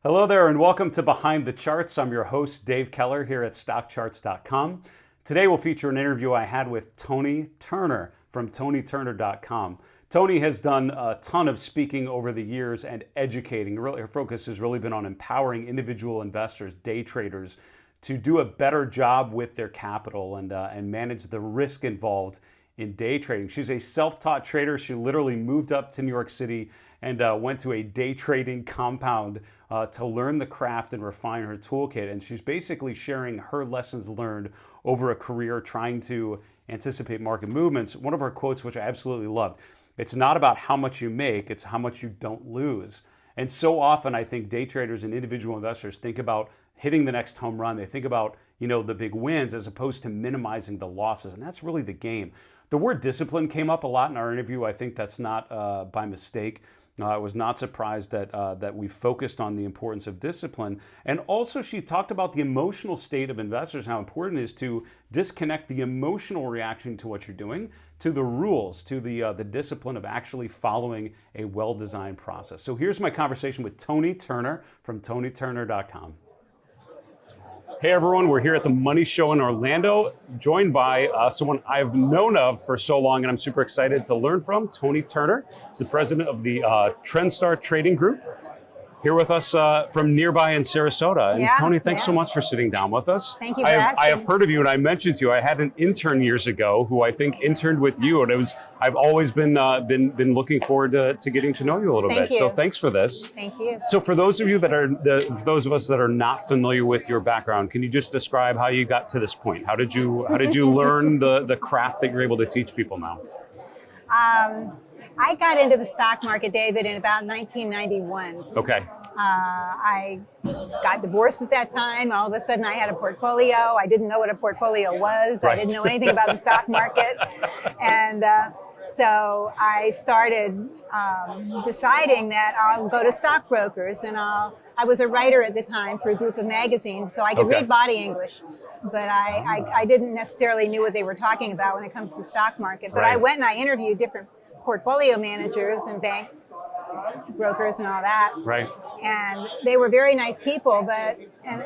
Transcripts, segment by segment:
Hello there and welcome to Behind the Charts. I'm your host, Dave Keller, here at StockCharts.com. Today we'll feature an interview I had with Toni Turner from ToniTurner.com. Toni has done a ton of speaking over the years and educating. Really, her focus has really been on empowering individual investors, day traders, to do a better job with their capital and manage the risk involved in day trading. She's a self-taught trader. She literally moved up to New York City and went to a day trading compound to learn the craft and refine her toolkit. And she's basically sharing her lessons learned over a career trying to anticipate market movements. One of her quotes, which I absolutely loved, it's not about how much you make, it's how much you don't lose. And so often I think day traders and individual investors think about hitting the next home run. They think about, the big wins as opposed to minimizing the losses. And that's really the game. The word discipline came up a lot in our interview. I think that's not by mistake. I was not surprised that we focused on the importance of discipline. And also she talked about the emotional state of investors, how important it is to disconnect the emotional reaction to what you're doing to the rules, to the discipline of actually following a well-designed process. So here's my conversation with Toni Turner from ToniTurner.com. Hey everyone, we're here at the Money Show in Orlando, joined by someone I've known of for so long and I'm super excited to learn from, Toni Turner. She's the president of the TrendStar Trading Group, here with us from nearby in Sarasota. And Toni, thanks so much for sitting down with us. Thank you for asking. I have heard of you, and I mentioned to you, I had an intern years ago who I think interned with you, and I've always been looking forward to getting to know you a little bit. So thanks for this. Thank you. So for those of you for those of us that are not familiar with your background, can you just describe how you got to this point? How did you learn the craft that you're able to teach people now? I got into the stock market, David, in about 1991. Okay. I got divorced at that time. All of a sudden I had a portfolio. I didn't know what a portfolio was. Right. I didn't know anything about the stock market. And so I started deciding that I'll go to stockbrokers and I was a writer at the time for a group of magazines, so I could read body English, but I didn't necessarily knew what they were talking about when it comes to the stock market. But I went and I interviewed different portfolio managers and bank brokers and all that. Right. And they were very nice people, and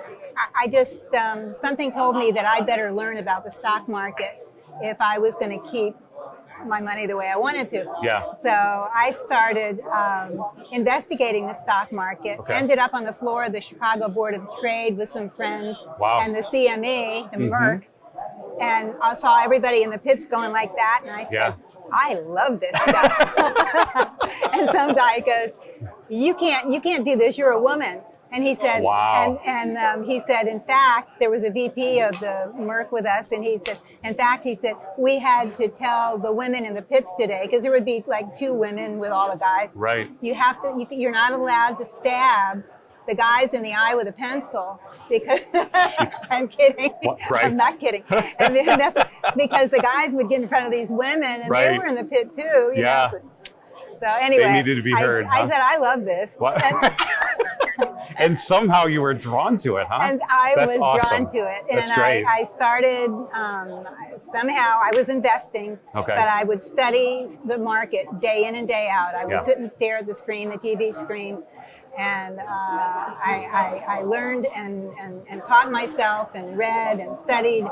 I just, something told me that I better learn about the stock market if I was going to keep my money the way I wanted to. Yeah. So I started investigating the stock market, ended up on the floor of the Chicago Board of Trade with some friends and the CME, the Merck, and I saw everybody in the pits going like that, and I said, I love this stuff. And some guy goes, you can't do this, you're a woman. And he said, he said, in fact, there was a VP of the Merck with us, and he said, we had to tell the women in the pits today, because there would be like 2 women with all the guys. Right. You're not allowed to stab the guys in the eye with a pencil, because I'm kidding. Right. I'm not kidding. And then that's because the guys would get in front of these women, and they were in the pit too. You know? So anyway, they needed to be heard. I said, I love this. And somehow you were drawn to it, huh? And I was drawn to it. And That's great. I started, somehow I was investing, but I would study the market day in and day out. I would sit and stare at the screen, the TV screen, and I learned and taught myself and read and studied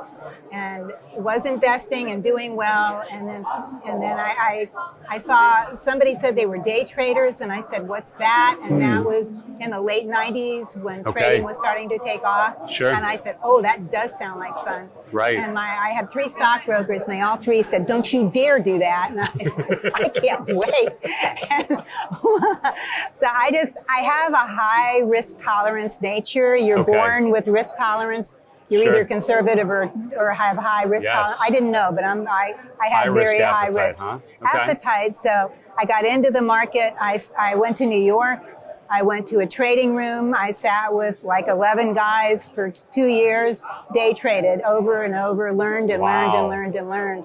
and was investing and doing well. And then I saw somebody said they were day traders, and I said, what's that? And that was in the late 90s when trading was starting to take off. Sure. And I said, oh, that does sound like fun. Right. And I had 3 stockbrokers, and they all 3 said, don't you dare do that. And I said, I can't wait. And so I have a high risk tolerance nature. You're born with risk tolerance. You're either conservative or have high risk tolerance. I didn't know, but I have very high risk appetite. So I got into the market. I went to New York. I went to a trading room. I sat with like 11 guys for 2 years, day traded over and over, learned and learned and learned and learned.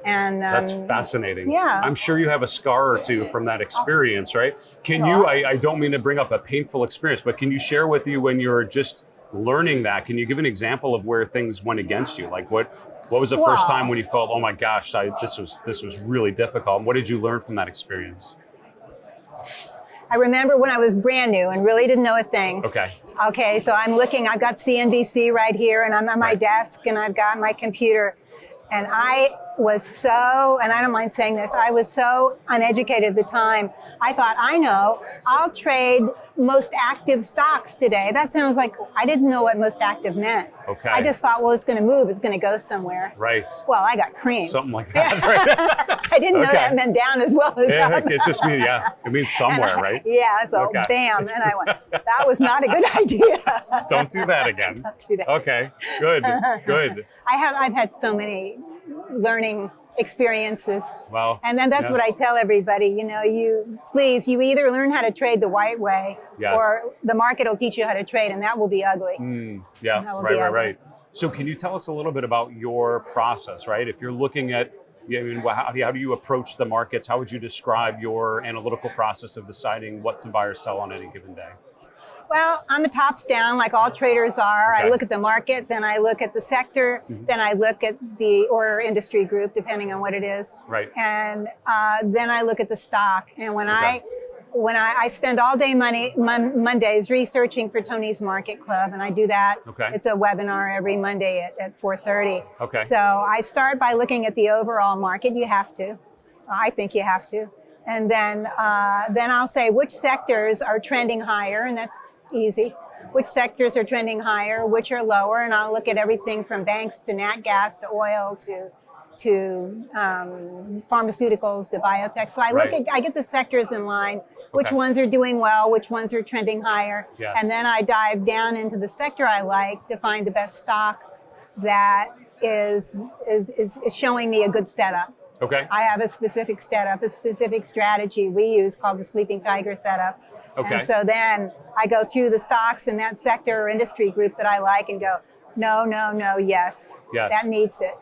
And that's fascinating. Yeah. I'm sure you have a scar or 2 from that experience, right? Can you, I don't mean to bring up a painful experience, but can you share with you when you're just learning that, can you give an example of where things went against you? Like what was the first time when you felt, oh my gosh, this was really difficult? What did you learn from that experience? I remember when I was brand new and really didn't know a thing. Okay. Okay, so I'm looking, I've got CNBC right here and I'm on my desk and I've got my computer. And I was so, and I don't mind saying this, I was so uneducated at the time. I thought, I know, I'll trade most active stocks today. That sounds like, I didn't know what most active meant. Okay. I just thought, well, it's going to move, it's going to go somewhere. Right. Well, I got creamed. Something like that, right? I didn't know that meant down as well as up. It just means, it means somewhere, right? Yeah, so bam, and I went, that was not a good idea. Don't do that again. Don't do that. Okay, good. I've had so many learning experiences. Well, and then that's what I tell everybody, you either learn how to trade the right way or the market will teach you how to trade and that will be ugly. Right. So can you tell us a little bit about your process, right? If you're looking at, how do you approach the markets? How would you describe your analytical process of deciding what to buy or sell on any given day? Well, I'm a tops down, like all traders are. Okay. I look at the market, then I look at the sector, then I look at or industry group, depending on what it is. Right. And then I look at the stock. And when I spend all day Mondays researching for Toni's Market Club, and I do that. Okay. It's a webinar every Monday at 4:30. Okay. So I start by looking at the overall market. You have to. I think you have to. And then I'll say which sectors are trending higher, and that's easy. Which sectors are trending higher, which are lower, and I'll look at everything from banks to nat gas to oil to pharmaceuticals to biotech. So I get the sectors in line, which ones are doing well, which ones are trending higher, and then I dive down into the sector I like to find the best stock that is showing me a good setup. Okay. I have a specific setup, a specific strategy we use called the Sleeping Tiger setup. Okay. And so then I go through the stocks in that sector or industry group that I like and go, no, yes. That meets it,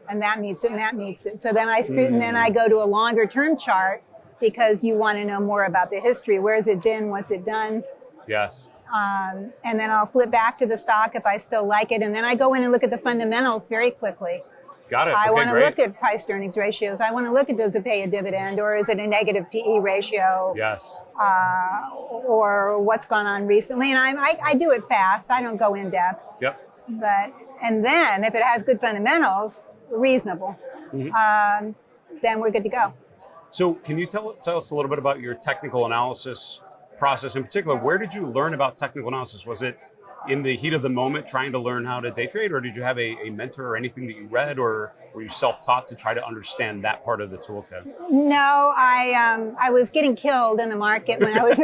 and that meets it, and that meets it. So then and then I go to a longer term chart because you want to know more about the history. Where's it been? What's it done? Yes. And then I'll flip back to the stock if I still like it, and then I go in and look at the fundamentals very quickly. Got it. I want to look at price to earnings ratios. I want to look at, does it pay a dividend, or is it a negative PE ratio? Yes. Or what's gone on recently. And I do it fast. I don't go in depth. Yep. And then if it has good fundamentals, reasonable, then we're good to go. So can you tell us a little bit about your technical analysis process in particular? Where did you learn about technical analysis? Was it in the heat of the moment trying to learn how to day trade, or did you have a mentor or anything that you read, or were you self-taught to try to understand that part of the toolkit? No, I was getting killed in the market when I was.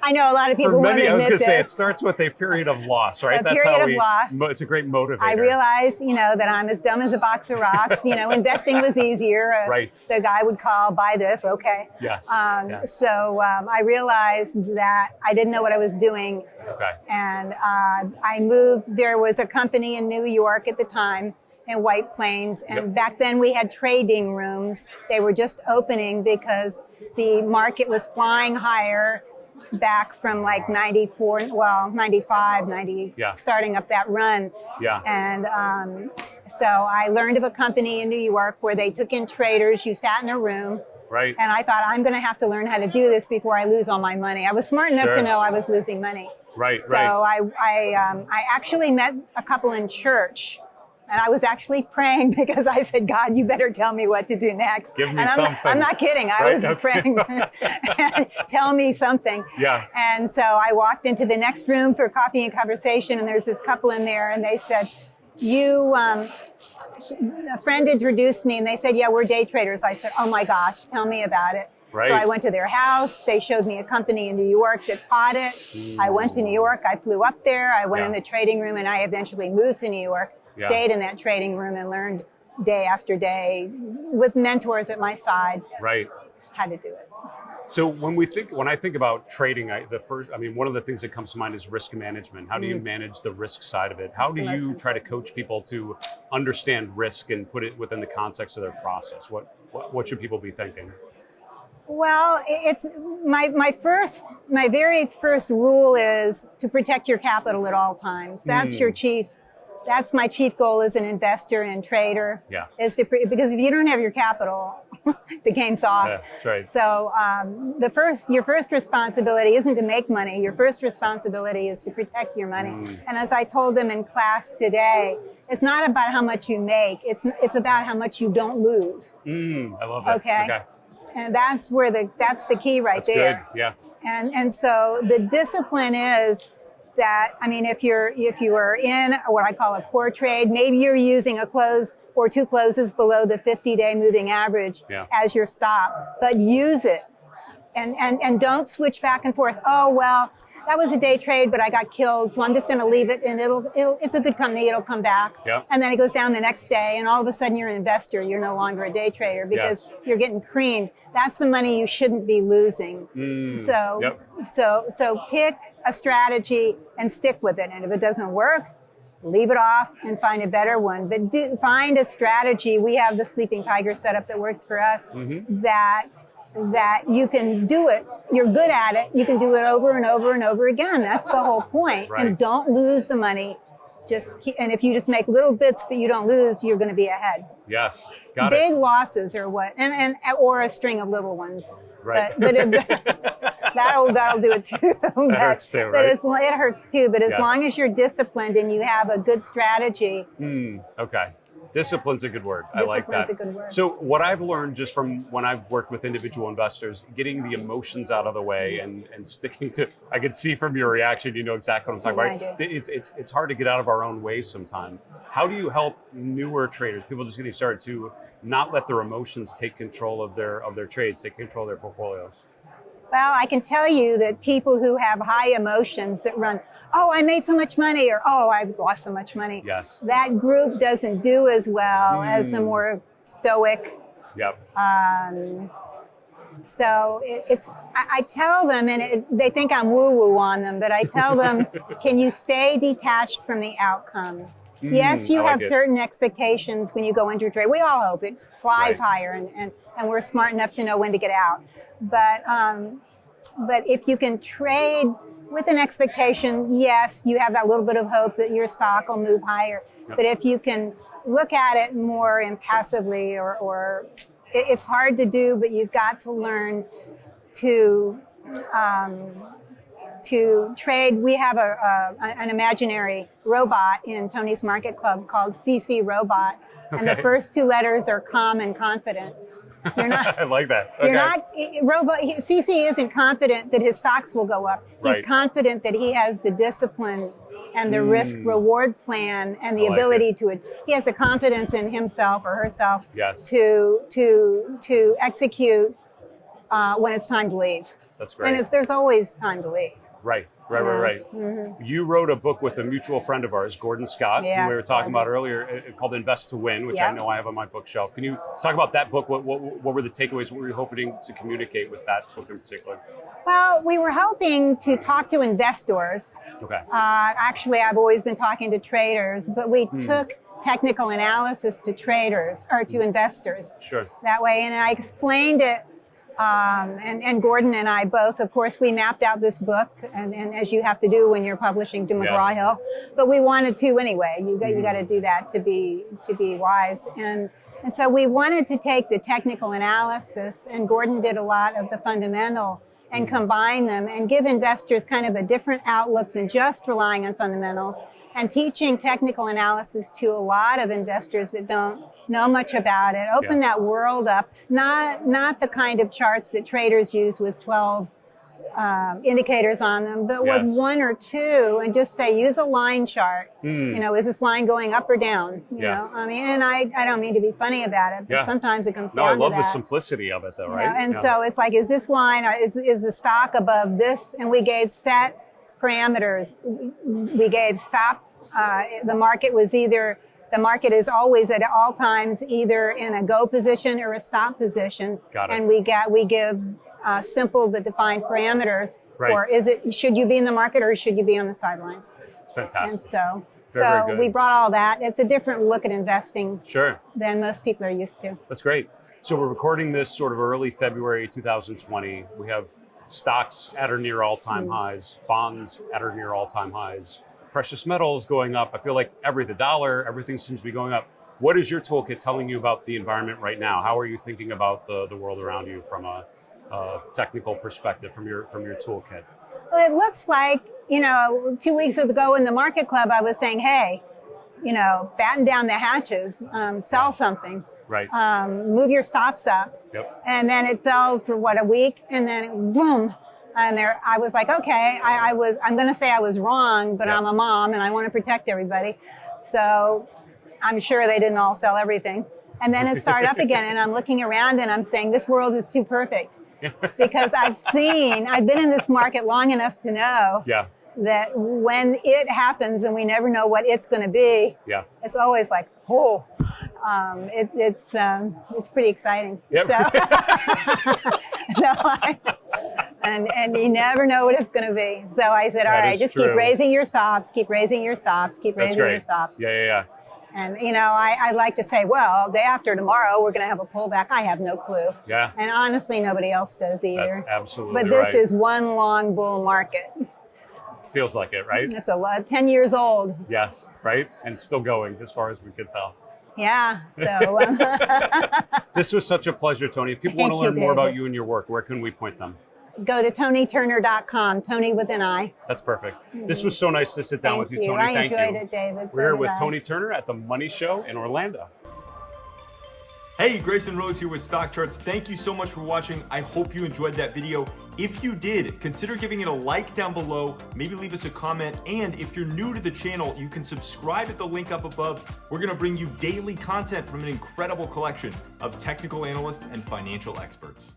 I know a lot of people won't admit this. I was going to say it starts with a period of loss, right? That's period of loss. It's a great motivator. I realize, that I'm as dumb as a box of rocks. Investing was easier. Right. The guy would call, buy this, okay. Yes. So I realized that I didn't know what I was doing. Okay. And I moved. There was a company in New York at the time, in White Plains, and back then we had trading rooms. They were just opening because the market was flying higher back from like 94, 95, 90, starting up that run. Yeah. And so I learned of a company in New York where they took in traders. You sat in a room. Right. And I thought, I'm going to have to learn how to do this before I lose all my money. I was smart enough to know I was losing money. Right. So I actually met a couple in church. And I was actually praying because I said, God, you better tell me what to do next. Give me something. I'm not kidding. I was praying, tell me something. Yeah. And so I walked into the next room for coffee and conversation, and there's this couple in there, and they said, a friend introduced me, and they said, yeah, we're day traders. I said, oh my gosh, tell me about it. Right. So I went to their house. They showed me a company in New York that taught it. I went to New York. I flew up there. I went in the trading room, and I eventually moved to New York. Stayed in that trading room and learned day after day with mentors at my side. Right. How to do it. So when I think about trading, one of the things that comes to mind is risk management. How do you manage the risk side of it? How do you try to coach people to understand risk and put it within the context of their process? What should people be thinking? Well, it's my very first rule is to protect your capital at all times. That's my chief goal as an investor and trader. Yeah. Because if you don't have your capital, the game's off. Yeah, that's right. So your first responsibility isn't to make money. Your first responsibility is to protect your money. And as I told them in class today, it's not about how much you make. It's about how much you don't lose. I love that. Okay. And that's the key right there. Good. Yeah. And so the discipline is that, I mean, if you are in what I call a core trade, maybe you're using a close or two closes below the 50-day moving average as your stop, but use it and don't switch back and forth. Oh, well, that was a day trade, but I got killed, so I'm just going to leave it, and it's a good company, it'll come back. Yep. And then it goes down the next day, and all of a sudden you're an investor, you're no longer a day trader because you're getting creamed. That's the money you shouldn't be losing. So pick a strategy and stick with it, and if it doesn't work, leave it off and find a better one. But find a strategy. We have the Sleeping Tiger setup that works for us, that you can do it. You're good at it. You can do it over and over and over again. That's the whole point. Right. And don't lose the money. And if you just make little bits but you don't lose, you're going to be ahead. Yes, got Big losses are what, or a string of little ones. Right. But that'll do it too. That hurts too, right? It hurts too. But as long as you're disciplined and you have a good strategy. Okay. Discipline's a good word. I like that. Discipline's a good word. So what I've learned just from when I've worked with individual investors, getting the emotions out of the way and sticking to, I could see from your reaction, you know exactly what I'm talking about. It's hard to get out of our own way sometimes. How do you help newer traders, people just getting started, to not let their emotions take control of their trades, take control of their portfolios? Well, I can tell you that people who have high emotions that run, oh, I made so much money, or oh, I've lost so much money. Yes. That group doesn't do as well as the more stoic. Yep. So I tell them, and they think I'm woo-woo on them, but I tell them, can you stay detached from the outcome? Yes, you have certain expectations when you go into a trade. We all hope it flies higher, and we're smart enough to know when to get out. But if you can trade with an expectation, yes, you have that little bit of hope that your stock will move higher. Yep. But if you can look at it more impassively, or it's hard to do, but you've got to learn to trade. We have an imaginary robot in Tony's Market Club called CC Robot, and the first two letters are calm and confident. You're not, I like that. You're not, CC isn't confident that his stocks will go up. He's confident that he has the discipline and the risk reward plan and the ability to, he has the confidence in himself or herself to execute when it's time to leave. That's great. And there's always time to leave. Right. You wrote a book with a mutual friend of ours, Gordon Scott, who we were talking about earlier, called Invest to Win, which I know I have on my bookshelf. Can you talk about that book? What were the takeaways? What were you hoping to communicate with that book in particular? Well, we were hoping to talk to investors. Okay. Actually, I've always been talking to traders, but we took technical analysis to traders or to investors. Sure. That way, and I explained it. And Gordon and I both, of course, we mapped out this book, and as you have to do when you're publishing to McGraw-Hill, but we wanted to anyway. You got to do that to be wise, and so we wanted to take the technical analysis, and Gordon did a lot of the fundamental, and combine them and give investors kind of a different outlook than just relying on fundamentals, and teaching technical analysis to a lot of investors that don't know much about it. Open that world up, not the kind of charts that traders use with 12 indicators on them, but with one or two, and just say, use a line chart. You know, is this line going up or down? You know, I mean, and I don't mean to be funny about it, but sometimes it comes down to that. No, I love the simplicity of it though, right? You know, and so it's like, is this line, is the stock above this? And we gave set parameters. We gave stop. The market is always at all times either in a go position or a stop position. Got it. And we give simple but defined parameters. Right. Or should you be in the market or should you be on the sidelines? It's fantastic. And so we brought all that. It's a different look at investing than most people are used to. That's great. So we're recording this sort of early February 2020. We have stocks at or near all-time highs, bonds at or near all-time highs. Precious metals going up. I feel like the dollar, everything seems to be going up. What is your toolkit telling you about the environment right now? How are you thinking about the world around you from a technical perspective from your toolkit? Well, it looks like, 2 weeks ago in the market club, I was saying, hey, batten down the hatches, sell something. Right. Move your stops up. Yep. And then it fell for a week, and then boom. And I was like, okay, I'm going to say I was wrong, but I'm a mom and I want to protect everybody. So I'm sure they didn't all sell everything. And then it started up again, and I'm looking around and I'm saying, this world is too perfect. Because I've been in this market long enough to know that when it happens and we never know what it's going to be, it's always like, it's pretty exciting. Yep. And you never know what it's going to be. So I said, all right, just keep raising your stops, keep raising your stops, keep raising your stops. Yeah. And, I like to say, well, day after tomorrow, we're going to have a pullback. I have no clue. Yeah. And honestly, nobody else does either. That's absolutely But this is one long bull market. Feels like it, right? It's 10 years old. Yes, right? And still going as far as we can tell. Yeah, so. This was such a pleasure, Toni. If people want to learn more about you and your work, where can we point them? Go to ToniTurner.com, Toni with an I. That's perfect. This was so nice to sit down with you, Toni. Thank you. I enjoyed it, David. We're here with Toni Turner at the Money Show in Orlando. Hey, Grayson Rose here with StockCharts. Thank you so much for watching. I hope you enjoyed that video. If you did, consider giving it a like down below, maybe leave us a comment, and if you're new to the channel, you can subscribe at the link up above. We're gonna bring you daily content from an incredible collection of technical analysts and financial experts.